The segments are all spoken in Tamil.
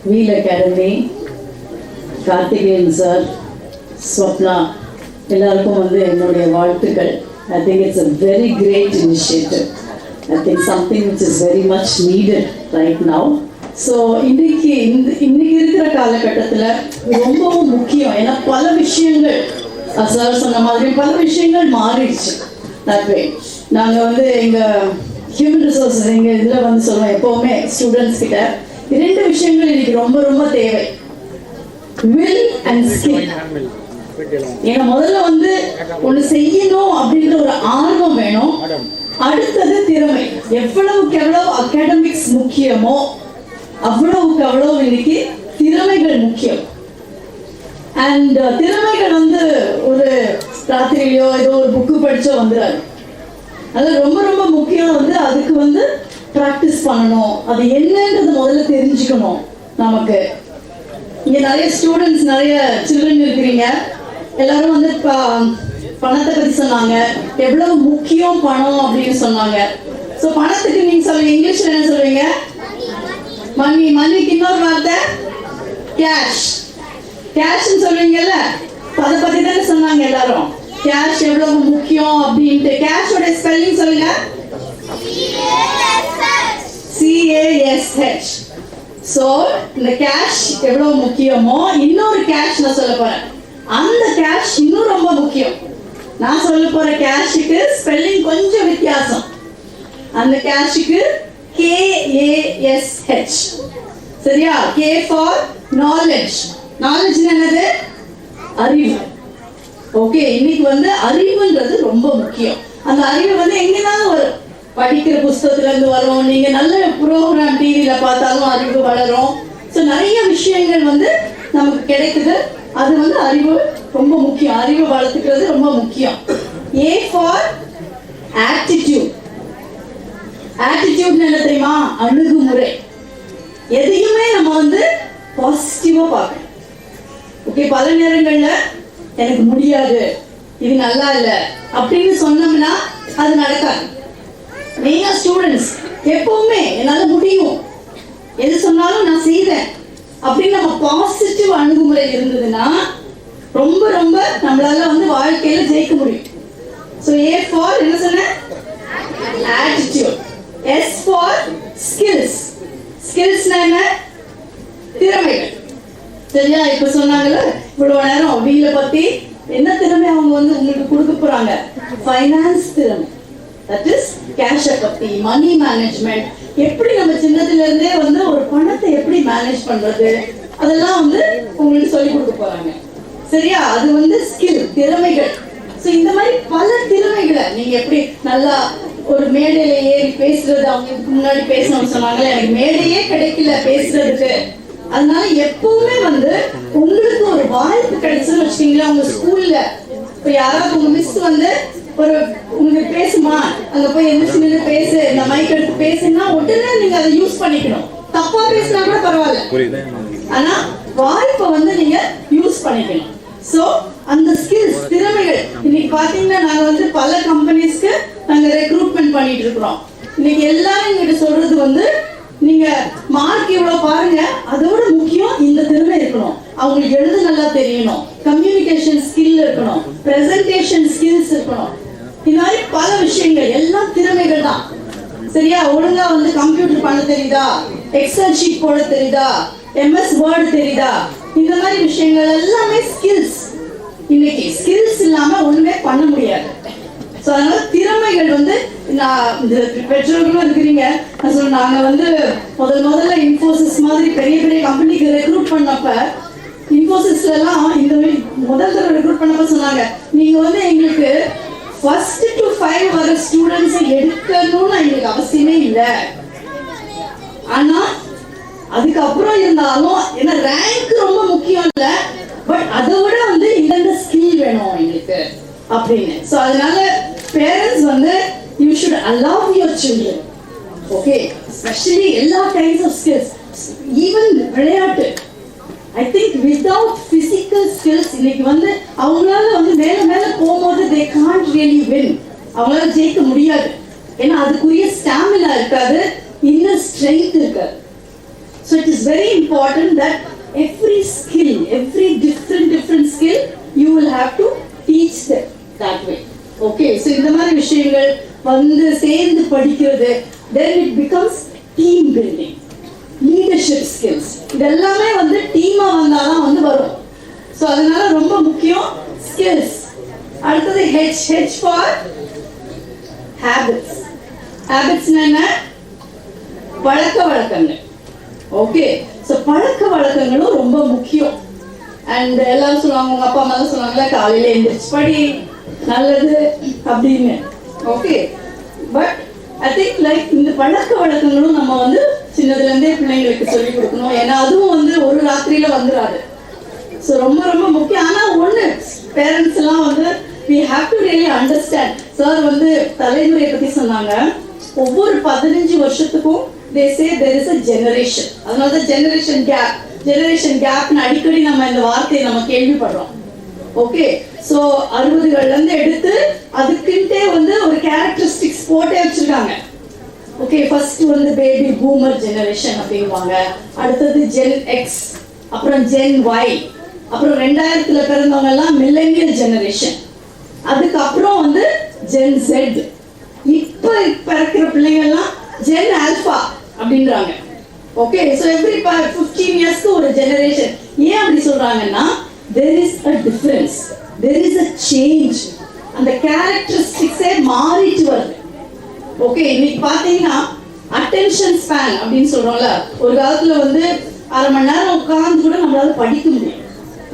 Wheel academy, Karthikeyan sir, Swapna எல்லாருக்கும் வந்து என்னுடைய வாழ்த்துக்கள். I think it's a very great initiative. I think something which is very much needed right now. So இன்னைக்கு இருக்கிற காலகட்டத்தில் ரொம்பவும் முக்கியம். ஏன்னா பல விஷயங்கள் சார் சொன்ன மாதிரி பல விஷயங்கள் மாறிடுச்சு. நாங்கள் வந்து எங்கள் ஹியூமன் ரிசோர்ஸஸ் எங்கள் இதில் வந்து சொல்லுவோம் எப்போவுமே ஸ்டூடெண்ட்ஸ் கிட்ட 2 விஷயங்கள் இன்னைக்கு ரொம்ப ரொம்ப தேவை, வில் அண்ட் ஸ்கில். ஏன்னா முதல்ல வந்து ஒன்று செய்யணும் அப்படின்ற ஒரு ஆர்வம் வேணும். அடுத்தது திறமை. எவ்வளவுக்கு எவ்வளவு அகாடமிக்ஸ் முக்கியமோ அவ்வளவுக்கு அவ்வளவு இன்னைக்கு திறமைகள் முக்கியம். அண்ட் திறமைகள் வந்து ஒரு ராத்திரியிலையோ ஏதோ ஒரு புக்கு படிச்சோ வந்துடாது. அது ரொம்ப ரொம்ப முக்கியம். வந்து அதுக்கு வந்து ப்ராக்டிஸ் பண்ணணும். அது என்னன்றது முதல்ல தெரிஞ்சுக்கணும். நமக்கு இங்கே நிறைய ஸ்டூடெண்ட்ஸ், நிறைய சில்ட்ரன் இருக்கிறீங்க. எல்லாரும் வந்து பணத்தை பற்றி சொன்னாங்க, எவ்வளவு முக்கியம் பணம் அப்படின்னு சொன்னாங்க. ஸோ பணத்துக்கு நீங்க சொல்லுவீங்க, இங்கிலீஷ்ல என்ன சொல்லுவீங்க? மணி. மணிக்கு இன்னொரு வார்த்தை கேஷ். கேஷ்ன்னு சொல்லுவீங்கல்ல, அதை பத்தி தானே சொன்னாங்க எல்லாரும். கேஷ் எவ்வளவு முக்கியம் அப்படின்ட்டு. கேஷோட ஸ்பெல்லிங் சொல்லுங்க. CASH. ஸோ இந்த கேஷ் எவ்வளவு முக்கியமோ இன்னொரு கேஷ் நான் சொல்ல போறேன். அந்த கேஷ் இன்னும் ரொம்ப முக்கியம். நான் சொல்ல போற கேஷுக்கு ஸ்பெல்லிங் கொஞ்சம் வித்தியாசம். அந்த கேஷுக்கு KASH. சரியா? K for knowledge. knowledge என்னது? அறிவு. ஓகே, இன்னைக்கு வந்து அறிவுன்றது ரொம்ப முக்கியம். அந்த அறிவு வந்து எங்கேனாலும் வரும். படிக்கிற புஸ்தகத்துல இருந்து வரும். நீங்க நல்ல ப்ரோக்ராம் டிவியில பார்த்தாலும் அறிவு வளரும். ஸோ நிறைய விஷயங்கள் வந்து நமக்கு கிடைக்குது. அது வந்து அறிவு ரொம்ப முக்கியம். அறிவு வளர்த்துக்கிறது ரொம்ப முக்கியம். A for attitude. attitude என்ன தெரியுமா? அணுகுமுறை. எதையுமே நம்ம வந்து பாசிட்டிவா பார்க்கணும். ஓகே, பல நேரங்கள்ல எனக்கு முடியாது, இது நல்லா இல்லை அப்படின்னு சொன்னோம்னா அது நடக்காது. மெயினா ஸ்டூடெண்ட்ஸ் எப்பவுமே என்னால முடியும், எது சொன்னாலும் நான் செய்வேன் அப்படின்னு நம்ம பாசிட்டிவ் அணுகுமுறை இருந்ததுன்னா ரொம்ப ரொம்ப நம்மளால வந்து வாழ்க்கையில ஜெயிக்க முடியும். ஸோ A for என்ன சொன்ன? attitude. S for skills. skillsனா என்ன? திறமைகள். சரியா? இப்ப சொன்னாங்கல்ல இவ்வளவு நேரம் வீல பத்தி. என்ன திறமை அவங்க வந்து உங்களுக்கு கொடுக்க போறாங்க? ஃபைனான்ஸ் திறமை. தட் இஸ் கேஷ பத்தி, மணி மேனேஜ்மெண்ட். எப்படி நம்ம சின்னதுல இருந்தே வந்து ஒரு பணத்தை எப்படி மேனேஜ் பண்றது அதெல்லாம் வந்து உங்களுக்கு சொல்லி கொடுக்க போறாங்க. சரியா? அது வந்து ஸ்கில், திறமைகள். ஸோ இந்த மாதிரி பல திறமைகளை நீங்க எப்படி நல்லா ஒரு மேடையில ஏறி பேசுறது. அவங்க இதுக்கு முன்னாடி பேசணும்னு சொன்னாங்களே, எனக்கு மேடையே கிடைக்கல பேசுறதுக்கு. அதனால எப்பவுமே வந்து உங்களுக்கு ஒரு வாய்ப்பு கிடைச்சுன்னு வச்சுக்கீங்களா. உங்க ஸ்கூல்ல இப்ப யாராவது உங்க மிஸ் வந்து ஒரு உங்களுக்கு பேசுமா, அங்க போய் எந்திரிச்சு பேசு, இந்த மைக் எடுத்து பேசுனா உடனே நீங்க அதை யூஸ் பண்ணிக்கணும். தப்பா பேசினா கூட பரவாயில்ல, ஆனா வாய்ப்பை வந்து நீங்க யூஸ் பண்ணிக்கணும். சோ அந்த ஸ்கில்ஸ், திறமைகள். இன்னைக்கு பாத்தீங்கன்னா நாங்க வந்து பல கம்பெனிஸ்க்கு நாங்க ரெக்ரூட்மெண்ட் பண்ணிட்டு இருக்கிறோம். இன்னைக்கு எல்லாரும் எங்கிட்ட சொல்றது வந்து நீங்க மார்க் இவ்வளவு பாருங்க, அதோட முக்கியம் இந்த திறமை இருக்கணும். அவங்களுக்கு எழுத நல்லா தெரியணும், கம்யூனிகேஷன் ஸ்கில் இருக்கணும், பிரசன்டேஷன் ஸ்கில்ஸ் இருக்கணும். இந்த மாதிரி பல விஷயங்கள் எல்லாம் திறமைகள் தான். சரியா? ஒழுங்கா வந்து கம்ப்யூட்டர் பண்ண தெரியுதா, எக்ஸல் ஷீட் போட தெரியுதா, MS வேர்டு தெரியுதா, இந்த மாதிரி விஷயங்கள் எல்லாமே ஸ்கில்ஸ். இன்னைக்கு ஸ்கில்ஸ் இல்லாம ஒண்ணுமே பண்ண முடியாது. ஸோ அதனால திறமைகள் வந்து இந்த பெற்றோர்களும் இருக்கிறீங்க. நான் சொல்ல நாங்கள் வந்து முதல்ல இன்ஃபோசிஸ் மாதிரி பெரிய பெரிய கம்பெனிக்கு ரெக்ரூட் பண்ணப்ப, இன்ஃபோசிஸ்ல எல்லாம் இந்த முதல் தடவை ரெக்ரூட் பண்ணப்ப சொன்னாங்க, நீங்க வந்து எங்களுக்கு ஃபர்ஸ்ட் டு 5 வர ஸ்டூடெண்ட்ஸை எடுக்கணும்னு எங்களுக்கு அவசியமே இல்லை. ஆனா அதுக்கப்புறம் இருந்தாலும் ஏன்னா ரேங்க் ரொம்ப முக்கியம் இல்லை, பட் அதை விட வந்து இந்த ஸ்கில் வேணும் எங்களுக்கு அப்படின்னு. ஸோ அதனால பேரண்ட்ஸ் வந்து you should allow your children, okay, especially எல்லா kinds of skills, even விளையாட்டு. I think without physical skills இன்னைக்கு வந்து அவங்களால வந்து மேல போகும்போது they can't really win. அவங்களால ஜெயிக்க முடியாது. ஏன்னா அதுக்குரிய ஸ்டாமினா இருக்காது, இன்னர் ஸ்ட்ரென்த் இருக்காது. So it is very important that every skill, every different skill, you will have to teach them that way. Okay, so இந்த மாதிரி விஷயங்கள் வந்து சேர்ந்து படிக்கிறது, then it becomes team building, leadership skills. இதெல்லாமே வந்து டீமா வந்தாதான் வந்து வரும். ஸோ அதனால ரொம்ப முக்கியம் skills. அடுத்தது H for habits. Habits என்ன? பழக்க வழக்கங்கள். ஓகே, ஸோ பழக்க வழக்கங்களும் ரொம்ப முக்கியம். அண்ட் எல்லாரும் சொல்லுவாங்க, உங்க அப்பா அம்மா தான் சொல்லுவாங்களா, காலையில எந்திரிச்சு படி நல்லது அப்படின்னு. Okay, but I think like இந்த பழக்க வழக்கங்களும் நம்ம வந்து சின்னதுல இருந்தே பிள்ளைங்களுக்கு சொல்லி கொடுக்கணும். ஏன்னா அதுவும் வந்து ஒரு ராத்திரியில வந்துடாது. ஸோ ரொம்ப ரொம்ப முக்கியம். ஆனா ஒண்ணு, பேரண்ட்ஸ் எல்லாம் வந்து we have to really understand. Sir வந்து தலைமுறையை பத்தி சொன்னாங்க. ஒவ்வொரு 15 வருஷத்துக்கும் they say there is a generation. அதனால தான் generation gapனு அடிக்கடி நம்ம இந்த வார்த்தையை நம்ம கேள்விப்படுறோம். ஓகே, ஸோ 60கள்ல இருந்து எடுத்து அதுக்குன்ட்டே வந்து ஒரு கேரக்டரிஸ்டிக்ஸ் போட்டே வச்சிருக்காங்க. ஓகே, ஃபர்ஸ்ட் வந்து பேபி பூமர் ஜெனரேஷன் அப்படிங்குவாங்க, அடுத்தது ஜென் எக்ஸ், அப்புறம் ஜென் ஒய், அப்புறம் 2000ல பிறந்தவங்க எல்லாம் மில்லேனியல் ஜெனரேஷன், அதுக்கப்புறம் வந்து ஜென் செட், இப்ப பிறக்கிற பிள்ளைங்க எல்லாம் ஜென் ஆல்பா அப்படின்றாங்க. ஓகே, ஸோ எவ்ரி 15 இயர்ஸ்க்கு ஒரு ஜெனரேஷன். ஏன் அப்படி சொல்றாங்கன்னா there is a difference, there is a change, அந்த கேரக்டரிஸ்டிக்ஸே மாறிட்டு வருது. ஓகே, இன்னைக்கு பாத்தீங்கன்னா அட்டென்ஷன் ஸ்பேன் அப்படின்னு சொல்றோம்ல, ஒரு காலத்துல வந்து அரை மணி நேரம் உட்கார்ந்து கூட நம்மளால படிக்க முடியும்.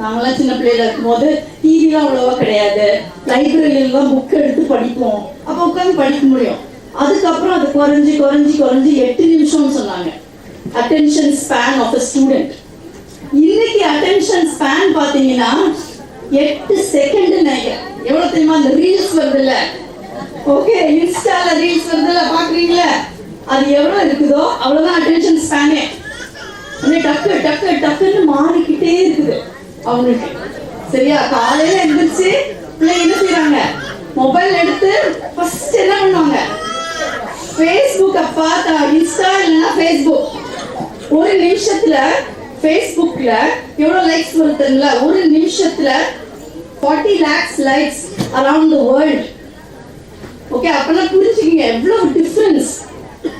நாங்களாம் சின்ன பிள்ளைல இருக்கும்போது டிவிலாம் அவ்வளவா கிடையாது, லைப்ரரியிலாம் புக் எடுத்து படிப்போம், அப்போ உட்காந்து படிக்க முடியும். அதுக்கப்புறம் அது குறைஞ்சி 8 நிமிஷம்னு சொன்னாங்க attention span of a student. இன்னைக்கு அட்டென்ஷன் ஸ்பேன் பாத்தீங்கன்னா 8 செகண்ட் நினைக்கிறேன். எவ்வளவு தெரியுமா? அந்த ரீல்ஸ் வருது இல்ல, ஓகே, இன்ஸ்டால ரீல்ஸ் வருது இல்ல, பாக்குறீங்களா? அது எவ்வளவு இருக்குதோ அவ்வளவுதான் அட்டென்ஷன் ஸ்பேனே. டக்குன்னு மாறிக்கிட்டே இருக்குது அவங்களுக்கு. சரியா? காலையில எந்திரிச்சு பிள்ளை என்ன செய்யறாங்க? மொபைல் எடுத்து ஃபர்ஸ்ட் என்ன பண்ணுவாங்க? ஃபேஸ்புக்கை பார்த்தா, இன்ஸ்டா இல்லைன்னா ஃபேஸ்புக். ஒரு நிமிஷத்துல ஃபேஸ்புக்ல எவ்வளவு லைக்ஸ் வருதுங்களா? ஒரு நிமிஷத்துல 40 lakhs likes around the world. Okay, அப்பெல்லாம் புரிஞ்சுக்கீங்க எவ்வளவு difference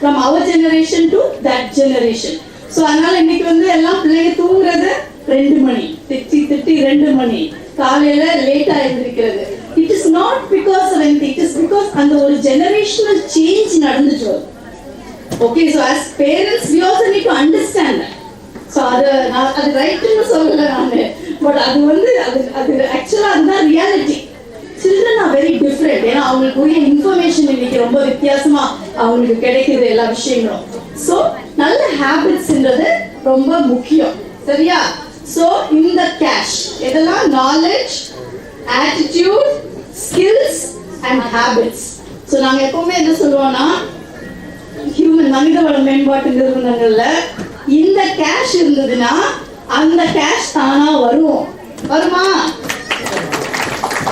from our generation to that generation. So அதனால இன்னைக்கு வந்து எல்லாம் பிள்ளைங்க தூங்குறது 2 மணி, திட்டி 2 மணி, காலையில லேட்டா எழுந்திருக்கிறது. It is not because of anything, it is because அந்த ஒரு ஜெனரேஷனல் சேஞ்ச் நடந்துட்டு வருது. Okay, so as parents we also need to understand that. So அது ரைட்டுன்னு சொல்லல நானு, பட் அது வந்து அது ஆக்சுவலா அதுதான் reality. Children are very different. ஏன்னா அவங்களுக்கு உரிய இன்ஃபர்மேஷன் இன்னைக்கு ரொம்ப வித்தியாசமா அவங்களுக்கு கிடைக்குது எல்லா விஷயங்களும். ஸோ நல்ல ஹேபிட்ஸ்ன்றது ரொம்ப முக்கியம். சரியா? ஸோ இந்த கேஷ் இதெல்லாம் knowledge, attitude, skills and habits. So நாங்க எப்பவுமே என்ன சொல்லுவோம்னா, ஹியூமன் மனிதவள மேம்பாட்டு நிறுவனங்கள்ல இந்த கேஷ் இருந்ததுன்னா அந்த கேஷ் தானா வருமா?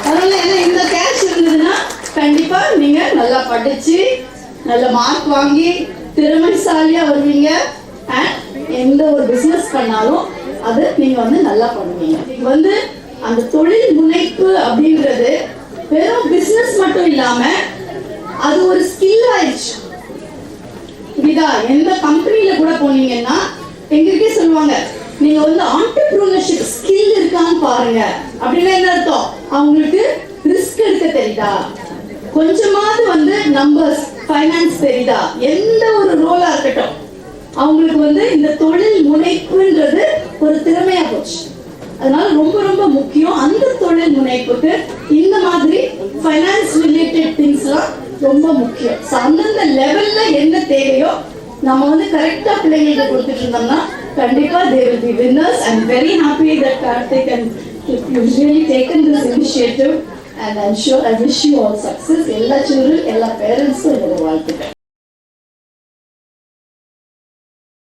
வரல. ஏன்னா இந்த கேஷ் இருந்ததுன்னா கண்டிப்பா நீங்க நல்லா படிச்சு நல்ல மார்க் வாங்கி திறமைசாலியா வருவீங்க. அண்ட் எந்த ஒரு பிசினஸ் பண்ணாலும் அது நீங்க வந்து நல்லா பண்ணுவீங்க. இது வந்து அந்த தொழில் முனைப்பு அப்படின்றது வெறும் பிசினஸ் மட்டும் இல்லாம அது ஒரு ஸ்கில் ஆயிடுச்சு. புரியுதா? எந்த கம்பெனில கூட போனீங்கன்னா எங்களுக்கே சொல்லுவாங்க, நீங்க வந்து ஆண்டர்பிரினர்ஷிப் ஸ்கில் இருக்கான்னு பாருங்க. அப்படின்னா என்ன அர்த்தம்? அவங்களுக்கு ரிஸ்க் எடுக்க தெரியுதா, கொஞ்சமாவது வந்து நம்பர்ஸ், ஃபைனான்ஸ் தெரியுதா, எந்த ஒரு ரோலா இருக்கட்டும் அவங்களுக்கு வந்து இந்த தொழில் முனைப்புன்றது ஒரு திறமையா போச்சு. அதனால ரொம்ப ரொம்ப முக்கியம் அந்த தொழில் முனைப்புக்கு இந்த மாதிரி ஃபைனான்ஸ் ரிலேட்டட் திங்ஸ்லாம் ரொம்ப முக்கியம். அந்தந்த லெவல்ல என்ன தேவையோ நம்ம வந்து கரெக்டா பிள்ளைங்களுக்கு கொடுத்துட்டு இருந்தோம்னா கண்டிப்பா they will be winners. I'm very happy that Karthik and you've really taken this initiative and I'm sure I wish you all success. எல்லா children, எல்லா parents-க்கும் என்னோட வாழ்த்துக்கள்.